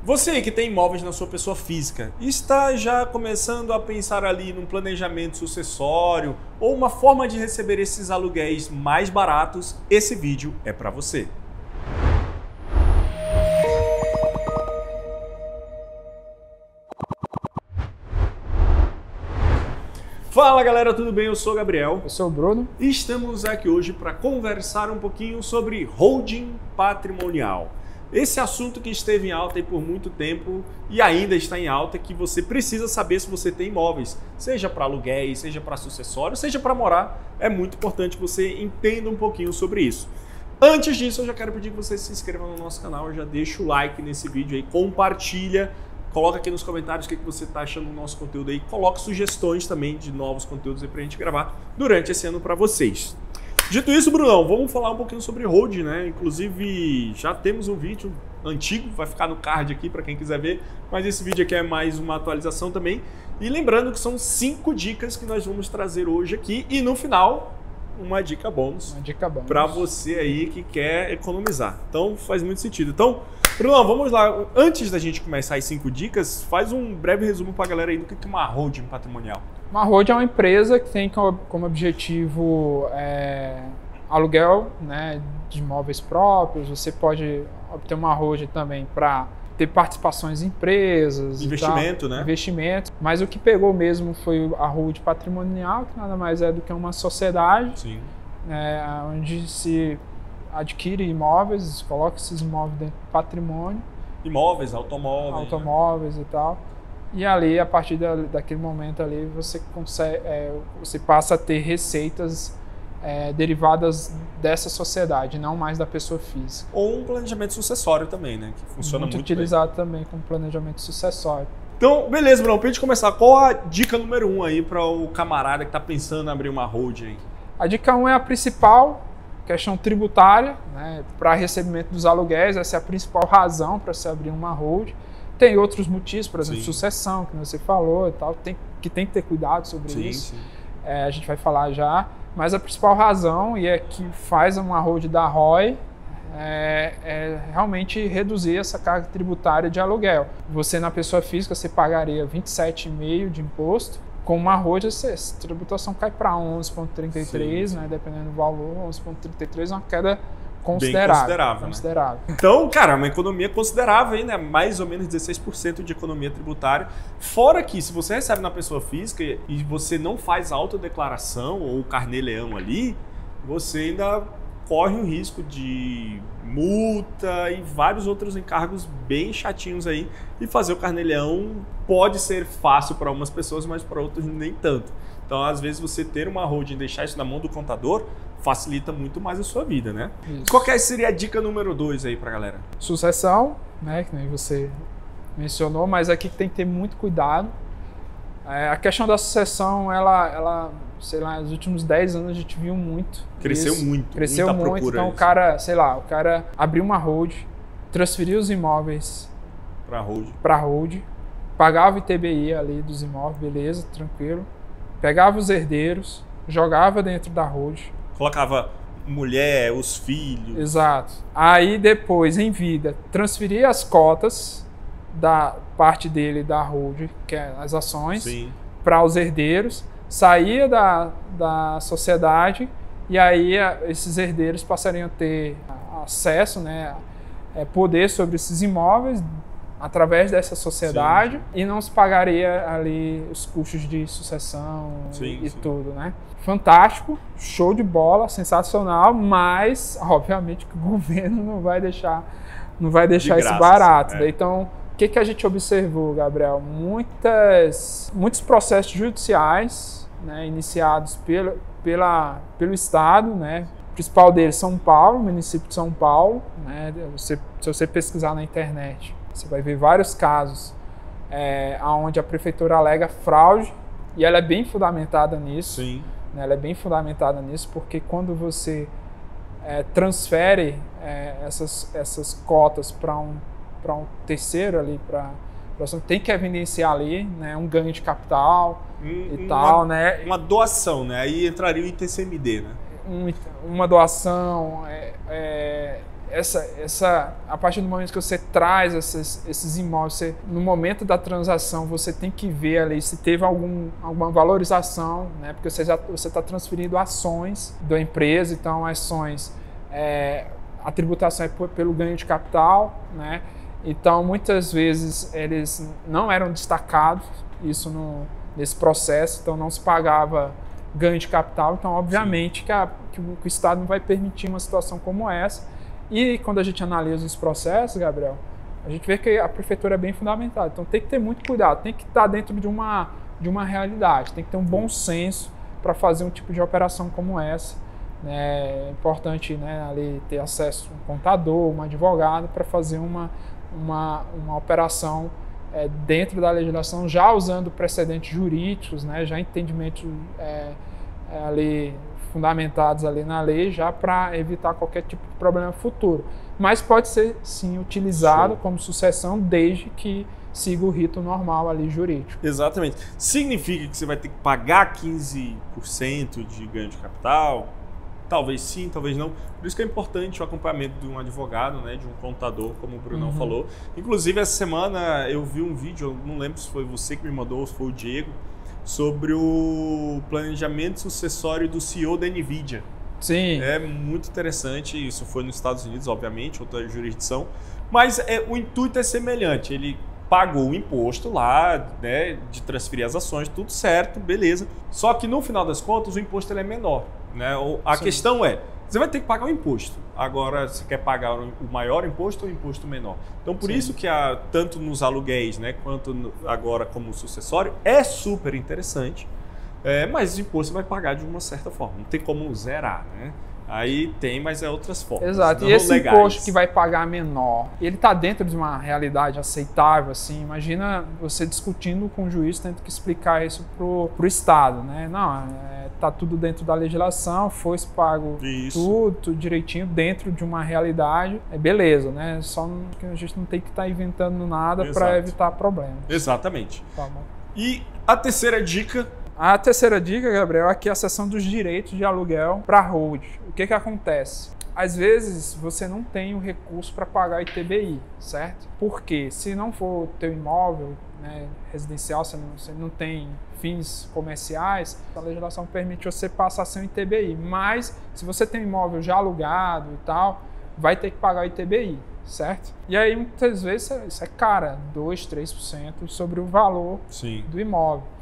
Você aí que tem imóveis na sua pessoa física, está já começando a pensar ali num planejamento sucessório ou uma forma de receber esses aluguéis mais baratos? Esse vídeo é para você. Fala galera, tudo bem? Eu sou o Gabriel. Eu sou o Bruno. E estamos aqui hoje para conversar um pouquinho sobre holding patrimonial. Esse assunto que esteve em alta aí por muito tempo e ainda está em alta, que você precisa saber se você tem imóveis, seja para aluguéis, seja para sucessório, seja para morar. É muito importante que você entenda um pouquinho sobre isso. Antes disso, eu já quero pedir que você se inscreva no nosso canal, já deixa o like nesse vídeo aí, compartilha, coloca aqui nos comentários o que você está achando do nosso conteúdo aí, coloca sugestões também de novos conteúdos aí para a gente gravar durante esse ano para vocês. Dito isso, Brunão, vamos falar um pouquinho sobre holding, né? Inclusive, já temos um vídeo antigo, vai ficar no card aqui para quem quiser ver, mas esse vídeo aqui é mais uma atualização também. E lembrando que são 5 dicas que nós vamos trazer hoje aqui e no final, uma dica bônus. Uma dica bônus para você aí que quer economizar. Então, faz muito sentido. Então, Brunão, vamos lá. Antes da gente começar as 5 dicas, faz um breve resumo para a galera aí do que é uma holding patrimonial. Uma holding é uma empresa que tem como objetivo aluguel, né, de imóveis próprios. Você pode obter uma holding também para ter participações em empresas, investimento, né? Investimento. Mas o que pegou mesmo foi a holding patrimonial, que nada mais é do que uma sociedade. Sim. Onde se adquire imóveis, coloca esses imóveis dentro do patrimônio. Imóveis, automóveis. Né? E tal. E ali, a partir daquele momento ali, você consegue, você passa a ter receitas derivadas dessa sociedade, não mais da pessoa física. Ou um planejamento sucessório também, né? Que funciona muito utilizado bem. também como planejamento sucessório. Então, beleza, Bruno. Pra gente começar, qual a dica número 1 aí para o camarada que tá pensando em abrir uma holding aí? A dica 1 é a principal, questão tributária, né? Para recebimento dos aluguéis, essa é a principal razão para se abrir uma holding. Tem outros motivos, por exemplo, sucessão, que você falou e tal, tem que ter cuidado sobre isso. Sim. A gente vai falar já, mas a principal razão, e é que faz uma holding da ROI, é realmente reduzir essa carga tributária de aluguel. Você, na pessoa física, você pagaria 27,5% de imposto, com uma holding, a tributação cai para 11,33%, né, dependendo do valor, 11,33%, uma queda considerável. Né? Então, cara, uma economia considerável aí, né? Mais ou menos 16% de economia tributária. Fora que, se você recebe na pessoa física e você não faz autodeclaração ou carnê-leão ali, você ainda corre um risco de multa e vários outros encargos bem chatinhos aí. E fazer o carnê-leão pode ser fácil para algumas pessoas, mas para outras nem tanto. Então, às vezes, você ter uma holding e deixar isso na mão do contador facilita muito mais a sua vida, né? Isso. Qual que seria a dica número 2 aí pra galera? Sucessão, né? Que nem você mencionou, mas aqui tem que ter muito cuidado. A questão da sucessão, ela sei lá, nos últimos 10 anos a gente viu muito. Cresceu muito. Cresceu muito. Então, o cara abriu uma holding, transferiu os imóveis pra holding, pagava o ITBI ali dos imóveis, beleza, tranquilo. Pegava os herdeiros, jogava dentro da holding. Colocava mulher, os filhos. Exato. Aí depois, em vida, transferia as cotas da parte dele da holding, que é as ações, para os herdeiros, saía da sociedade e aí esses herdeiros passariam a ter acesso, né, poder sobre esses imóveis através dessa sociedade e não se pagaria ali os custos de sucessão e tudo, né? Fantástico, show de bola, sensacional, mas obviamente que o governo não vai deixar isso barato. Então, o que a gente observou, Gabriel? Muitos processos judiciais, né, iniciados pelo Estado, né? O principal deles, São Paulo, município de São Paulo, né? Se você pesquisar na internet, você vai ver vários casos onde a prefeitura alega fraude e ela é bem fundamentada nisso. Sim. Né? Ela é bem fundamentada nisso porque quando você transfere essas cotas para um terceiro ali, tem que evidenciar ali, né, um ganho de capital e tal, né? Uma doação, né? Aí entraria o ITCMD, né? Uma doação, a partir do momento que você traz esses imóveis, no momento da transação, você tem que ver ali se teve alguma valorização, né? Porque você está transferindo ações da empresa, então ações, a tributação é pelo ganho de capital, né? Então, muitas vezes, eles não eram destacados, isso nesse processo, então não se pagava ganho de capital, então, obviamente, que o Estado não vai permitir uma situação como essa. E quando a gente analisa os processos, Gabriel, a gente vê que a prefeitura é bem fundamentada, então tem que ter muito cuidado, tem que estar dentro de uma realidade, tem que ter um bom senso para fazer um tipo de operação como essa. É importante, né, ali ter acesso a um contador, um advogado, para fazer uma operação dentro da legislação, já usando precedentes jurídicos, né, já entendimentos ali fundamentados ali na lei, já para evitar qualquer tipo de problema futuro. Mas pode ser, sim, utilizado como sucessão, desde que siga o rito normal ali jurídico. Exatamente. Significa que você vai ter que pagar 15% de ganho de capital? Talvez sim, talvez não. Por isso que é importante o acompanhamento de um advogado, né, de um contador, como o Brunão falou. Inclusive, essa semana eu vi um vídeo, eu não lembro se foi você que me mandou ou se foi o Diego, sobre o planejamento sucessório do CEO da NVIDIA. Sim. É muito interessante, isso foi nos Estados Unidos, obviamente, outra jurisdição, mas o intuito é semelhante. Ele pagou o imposto lá, né, de transferir as ações, tudo certo, beleza. Só que no final das contas o imposto ele é menor, né? A questão é, você vai ter que pagar o imposto. Agora, você quer pagar o maior imposto ou o imposto menor? Então, por isso que tanto nos aluguéis, né, quanto agora como sucessório, é super interessante. Mas o imposto você vai pagar de uma certa forma. Não tem como zerar, né? Aí tem, mas é outras formas. Exato. E esse imposto que vai pagar menor, ele está dentro de uma realidade aceitável, assim? Imagina você discutindo com o juiz, tendo que explicar isso pro Estado, né? Não, tá tudo dentro da legislação, foi pago tudo direitinho, dentro de uma realidade, beleza, né? Só que a gente não tem que estar inventando nada para evitar problemas. Exatamente. Tá bom. E a terceira dica... A terceira dica, Gabriel, aqui é a seção dos direitos de aluguel para hold. O que acontece? Às vezes você não tem o recurso para pagar ITBI, certo? Porque se não for o teu imóvel, né, residencial, você não tem fins comerciais, a legislação permite você passar sem ITBI. Mas se você tem um imóvel já alugado e tal, vai ter que pagar o ITBI, certo? E aí muitas vezes isso é caro, 2%, 3% sobre o valor do imóvel.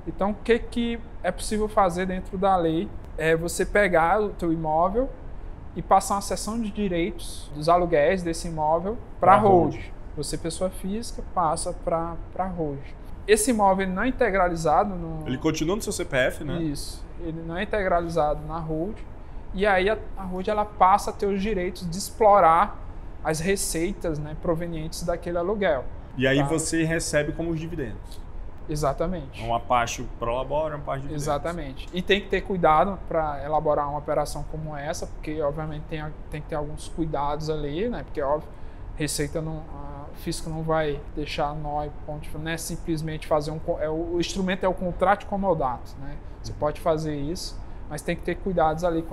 Então, o que é possível fazer dentro da lei é você pegar o teu imóvel e passar uma seção de direitos dos aluguéis desse imóvel para hold. Você, pessoa física, passa para hold. Esse imóvel não é integralizado no... Ele continua no seu CPF, né? Isso. Ele não é integralizado na hold. E aí a hold ela passa a ter os direitos de explorar as receitas, né, provenientes daquele aluguel. E aí você recebe como os dividendos. Exatamente. Uma parte prolabora, uma parte de dividendos. Exatamente. E tem que ter cuidado para elaborar uma operação como essa, porque obviamente tem que ter alguns cuidados ali, né? Porque óbvio, Receita não, a Fisco não vai deixar nó e ponto, não é simplesmente fazer o instrumento é o contrato comodato, né? Você pode fazer isso, mas tem que ter cuidados ali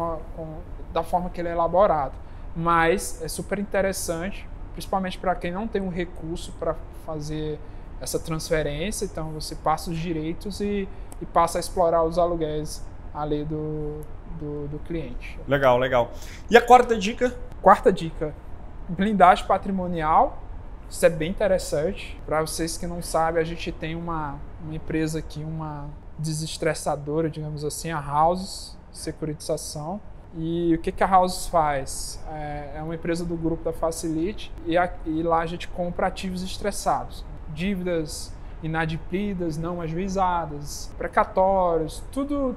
da forma que ele é elaborado. Mas é super interessante, principalmente para quem não tem um recurso para fazer essa transferência, então você passa os direitos e passa a explorar os aluguéis ali do cliente. Legal, legal. E a quarta dica? Quarta dica, blindagem patrimonial. Isso é bem interessante. Para vocês que não sabem, a gente tem uma empresa aqui, uma desestressadora, digamos assim, a Houses Securitização. E o que a Houses faz? É uma empresa do grupo da Facility e lá a gente compra ativos estressados. Dívidas inadimplidas, não ajuizadas, precatórios, tudo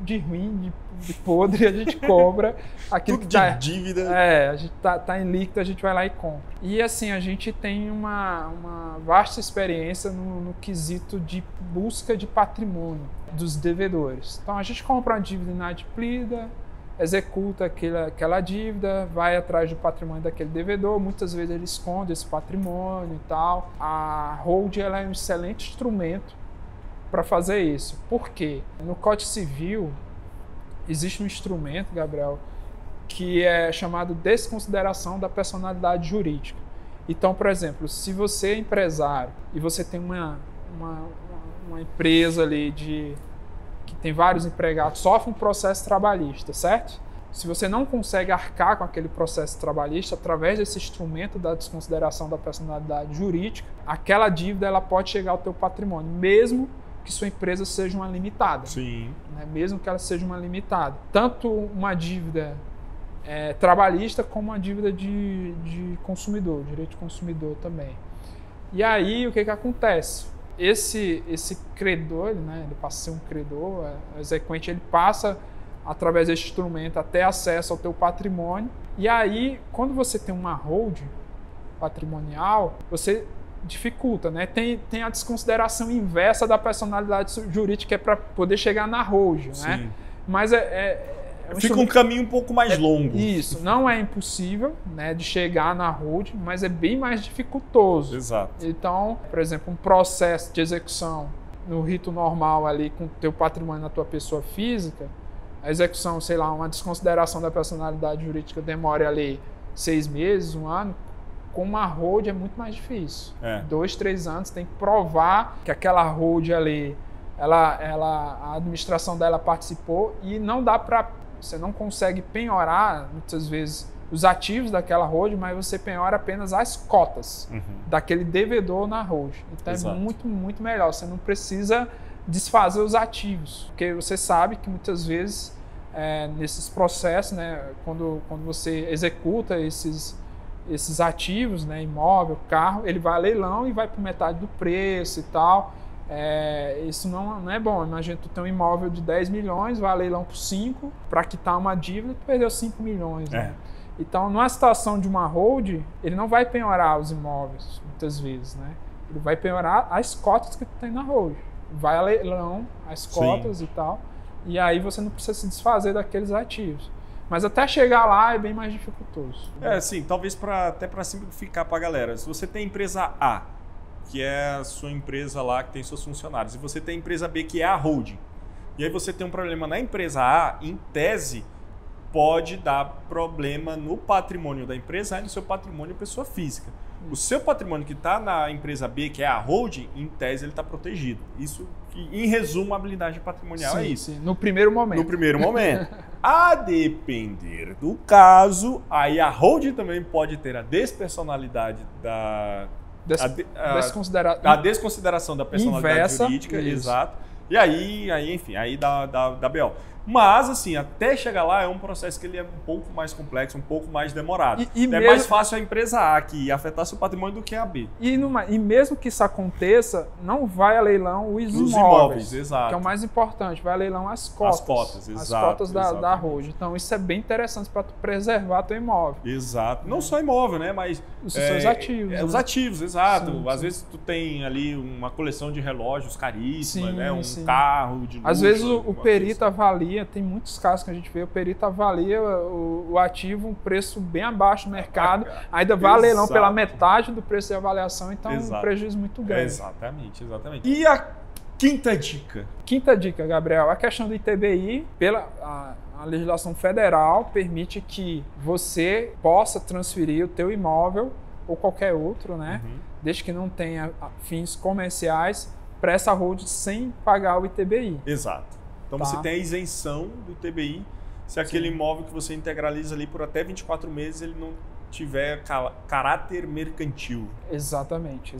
de ruim, de podre, a gente compra. Aquilo tudo que tá, de dívida. A gente tá em líquido, a gente vai lá e compra. E assim, a gente tem uma vasta experiência no quesito de busca de patrimônio dos devedores. Então a gente compra uma dívida inadimplida, executa aquela dívida, vai atrás do patrimônio daquele devedor, muitas vezes ele esconde esse patrimônio e tal. A hold ela é um excelente instrumento para fazer isso. Por quê? No Código Civil existe um instrumento, Gabriel, que é chamado desconsideração da personalidade jurídica. Então, por exemplo, se você é empresário e você tem uma empresa ali que tem vários empregados, sofre um processo trabalhista, certo? Se você não consegue arcar com aquele processo trabalhista através desse instrumento da desconsideração da personalidade jurídica, aquela dívida ela pode chegar ao teu patrimônio, mesmo que sua empresa seja uma limitada. Sim. Né? Mesmo que ela seja uma limitada. Tanto uma dívida trabalhista como uma dívida de consumidor, direito de consumidor também. E aí, o que acontece? Esse credor, né, ele passa a ser um credor, o exequente, ele passa, através desse instrumento, até acesso ao teu patrimônio. E aí, quando você tem uma holding patrimonial, você dificulta, né? Tem a desconsideração inversa da personalidade jurídica, que é para poder chegar na holding, né? Mas fica um caminho um pouco mais longo. Isso, não é impossível, né, de chegar na holding, mas é bem mais dificultoso. Exato. Então, por exemplo, um processo de execução no rito normal ali com o teu patrimônio na tua pessoa física, a execução, sei lá, uma desconsideração da personalidade jurídica demora ali 6 meses, 1 ano. Com uma holding é muito mais difícil. 2, 3 anos, tem que provar que aquela holding ali, a administração dela participou, e não dá para, você não consegue penhorar muitas vezes os ativos daquela holding, mas você penhora apenas as cotas daquele devedor na holding. Então Exato. É muito, muito melhor. Você não precisa desfazer os ativos, porque você sabe que muitas vezes nesses processos, né, quando você executa esses ativos, né, imóvel, carro, ele vai a leilão e vai por metade do preço e tal. Isso não é bom. Imagina, tu tem um imóvel de 10 milhões, vai a leilão por 5, para quitar uma dívida, tu perdeu 5 milhões. Né? Então, numa situação de uma hold, ele não vai penhorar os imóveis, muitas vezes, né? Ele vai penhorar as cotas que tu tem na hold. Vai a leilão, as cotas e tal, e aí você não precisa se desfazer daqueles ativos. Mas até chegar lá é bem mais dificultoso. Sim, talvez até para simplificar para a galera. Se você tem a empresa A, que é a sua empresa lá que tem seus funcionários, e você tem a empresa B, que é a holding, e aí você tem um problema na empresa A, em tese, pode dar problema no patrimônio da empresa A e no seu patrimônio pessoa física. O seu patrimônio que está na empresa B, que é a holding, em tese ele está protegido. Isso, em resumo, a habilidade patrimonial é isso. Sim, no primeiro momento. No primeiro momento. A depender do caso, aí a holding também pode ter a despersonalidade a desconsideração da personalidade inversa, jurídica, isso. Exato. E aí, enfim, aí dá BO. Mas, assim, até chegar lá é um processo que ele é um pouco mais complexo, um pouco mais demorado. É mais fácil a empresa A que afetar seu patrimônio do que a B. E mesmo que isso aconteça, não vai a leilão os imóveis, exato. Que é o mais importante. Vai a leilão as cotas. As cotas, exato. As cotas da holding. Então, isso é bem interessante para tu preservar teu imóvel. Exato. Não só imóvel, né? Mas os seus ativos. Os ativos, exato. Sim, às vezes tu tem ali uma coleção de relógios caríssima, né? Um carro de luxo. Às vezes o perito avalia, tem muitos casos que a gente vê, o perito avalia o ativo um preço bem abaixo do mercado, ainda vai a leilão pela metade do preço de avaliação, então é um prejuízo muito grande. Exatamente. E a quinta dica? Quinta dica, Gabriel, a questão do ITBI, a legislação federal permite que você possa transferir o teu imóvel ou qualquer outro, né, desde que não tenha fins comerciais, para essa holding sem pagar o ITBI. Exato. Então você tem a isenção do ITBI se aquele imóvel que você integraliza ali por até 24 meses ele não tiver caráter mercantil. Exatamente.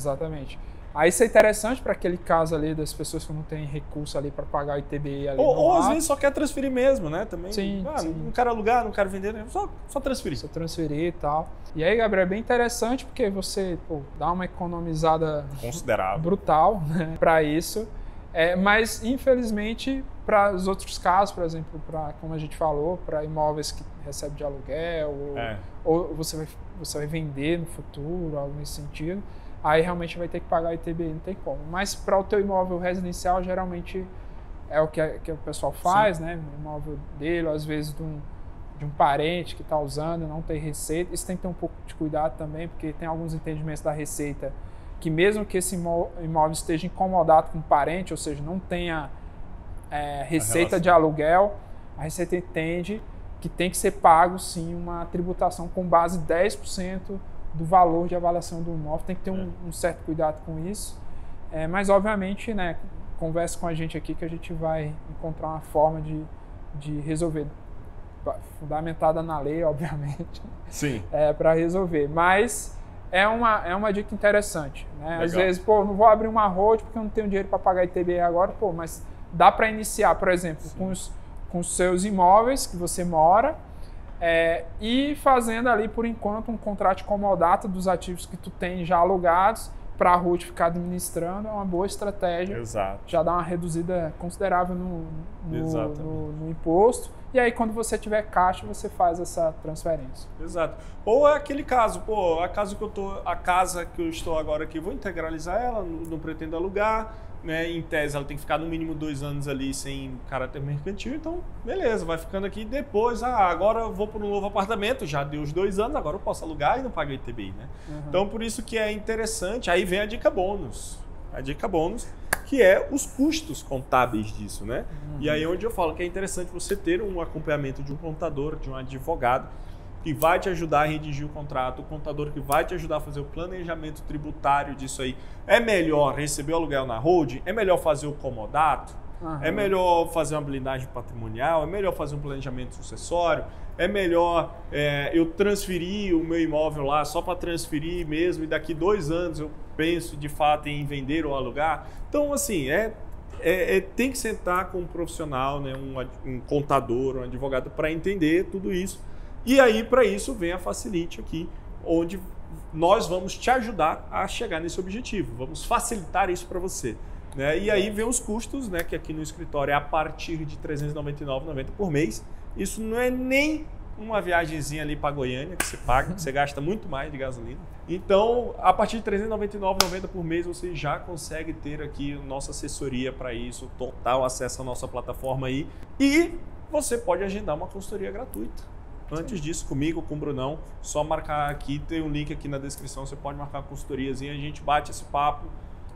Aí isso é interessante para aquele caso ali das pessoas que não têm recurso ali para pagar o ITBI ali. Ou às vezes só quer transferir mesmo, né? Também. Sim. Não quero alugar, não quero vender, só transferir. Só transferir e tal. E aí, Gabriel, é bem interessante porque você dá uma economizada considerável, brutal, né, para isso. Mas, infelizmente, para os outros casos, por exemplo, como a gente falou, para imóveis que recebem de aluguel, ou você vai vender no futuro, algo nesse sentido, aí realmente vai ter que pagar o ITBI, não tem como. Mas para o teu imóvel residencial, geralmente é o que o pessoal faz, né? O imóvel dele, ou às vezes de um parente que está usando, não tem receita. Isso tem que ter um pouco de cuidado também, porque tem alguns entendimentos da Receita que mesmo que esse imóvel esteja incomodado com um parente, ou seja, não tenha receita de aluguel, a Receita entende que tem que ser pago, sim, uma tributação com base 10% do valor de avaliação do imóvel. Tem que ter um certo cuidado com isso. Mas, obviamente, né, converse com a gente aqui que a gente vai encontrar uma forma de resolver. Fundamentada na lei, obviamente. Sim. Para resolver. Mas é uma dica interessante. Né? Às vezes, pô, não vou abrir uma road porque eu não tenho dinheiro para pagar ITBI agora, pô, mas dá para iniciar, por exemplo, com os seus imóveis que você mora e fazendo ali, por enquanto, um contrato de comodato dos ativos que tu tem já alugados para a RUT ficar administrando. É uma boa estratégia. Exato. Já dá uma reduzida considerável no imposto. E aí, quando você tiver caixa, você faz essa transferência. Exato. Ou é aquele caso, pô, a casa que eu estou agora aqui, vou integralizar ela, não pretendo alugar, né? Em tese, ela tem que ficar no mínimo 2 anos ali sem caráter mercantil, então, beleza, vai ficando aqui. Depois, agora eu vou para um novo apartamento, já deu os 2 anos, agora eu posso alugar e não pago ITBI, né? Uhum. Então, por isso que é interessante. Aí vem a dica bônus. A dica bônus, que é os custos contábeis disso, né? Uhum. E aí onde eu falo que é interessante você ter um acompanhamento de um contador, de um advogado, que vai te ajudar a redigir o contrato, o contador que vai te ajudar a fazer o planejamento tributário disso aí. É melhor receber o aluguel na holding? É melhor fazer o comodato? Uhum. É melhor fazer uma blindagem patrimonial? É melhor fazer um planejamento sucessório? É melhor eu transferir o meu imóvel lá só para transferir mesmo e daqui 2 anos eu penso de fato em vender ou alugar? Então, assim, tem que sentar com um profissional, né, um contador, um advogado para entender tudo isso. E aí, para isso, vem a Facilite aqui, onde nós vamos te ajudar a chegar nesse objetivo. Vamos facilitar isso para você. Né? E aí vem os custos, né, que aqui no escritório é a partir de R$ 399,90 por mês. Isso não é nem uma viagemzinha ali para Goiânia que você paga, que você gasta muito mais de gasolina. Então, a partir de R$ 399,90 por mês, você já consegue ter aqui nossa assessoria para isso, total acesso à nossa plataforma aí. E você pode agendar uma consultoria gratuita. Antes disso, comigo, com o Brunão, só marcar aqui, tem um link aqui na descrição, você pode marcar uma consultoriazinha, a gente bate esse papo,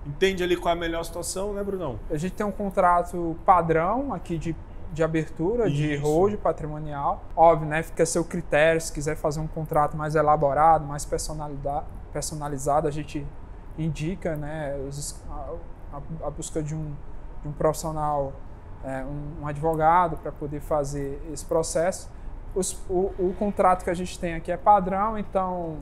entende ali qual é a melhor situação, né, Brunão? A gente tem um contrato padrão aqui de abertura, de hold patrimonial. Óbvio, né, fica a seu critério, se quiser fazer um contrato mais elaborado, mais personalizado, a gente indica, né, a busca de um profissional, um advogado para poder fazer esse processo. O contrato que a gente tem aqui é padrão, então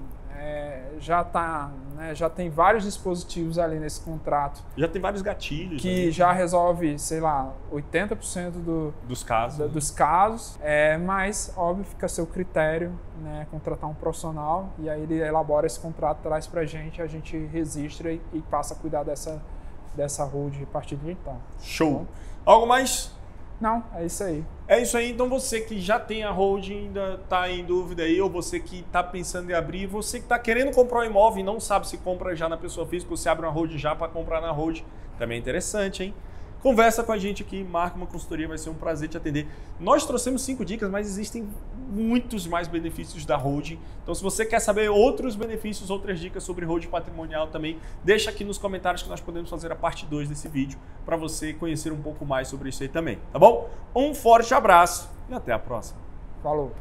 já tem vários dispositivos ali nesse contrato. Já tem vários gatilhos. Que ali já resolve, sei lá, 80% dos casos. Mas, óbvio, fica a seu critério, né, contratar um profissional e aí ele elabora esse contrato, traz pra gente, a gente registra e passa a cuidar dessa hold a partir de então. Show! Algo mais? Não, é isso aí. É isso aí, então você que já tem a holding, ainda está em dúvida aí, ou você que está pensando em abrir, você que está querendo comprar um imóvel e não sabe se compra já na pessoa física ou se abre uma holding já para comprar na holding, também é interessante, hein? Conversa com a gente aqui, marca uma consultoria, vai ser um prazer te atender. Nós trouxemos 5 dicas, mas existem muitos mais benefícios da holding. Então, se você quer saber outros benefícios, outras dicas sobre holding patrimonial também, deixa aqui nos comentários que nós podemos fazer a parte 2 desse vídeo para você conhecer um pouco mais sobre isso aí também, tá bom? Um forte abraço e até a próxima. Falou!